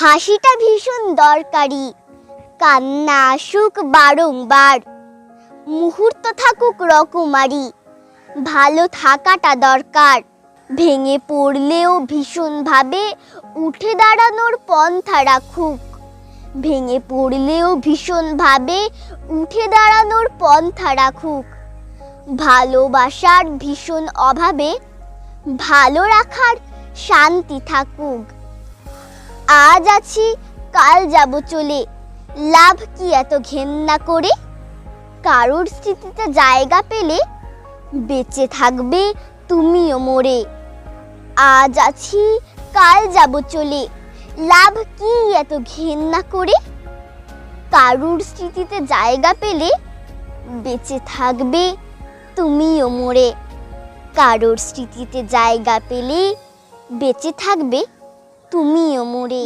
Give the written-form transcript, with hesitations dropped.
হাসিটা ভীষণ দরকারি, কান্না আসুক বারংবার, মুহূর্ত থাকুক রকমারি, ভালো থাকাটা দরকার। ভেঙে পড়লেও ভীষণভাবে উঠে দাঁড়ানোর পন্থা রাখুক, ভেঙে পড়লেও ভীষণভাবে উঠে দাঁড়ানোর পন্থা রাখুক। ভালোবাসার ভীষণ অভাবে ভালো রাখার শান্তি থাকুক। আজ আছি কাল যাব চলে, লাভ কি এত ঘেন্না করে? কারোর স্মৃতিতে জায়গা পেলে বেঁচে থাকবে তুমিও মরে। আজ আছি কাল যাব চলে, লাভ কি এত ঘেন্না করে? কারোর স্মৃতিতে জায়গা পেলে বেঁচে থাকবে তুমিও মরে। কারোর স্মৃতিতে জায়গা পেলে বেঁচে থাকবে তুমিও মরে।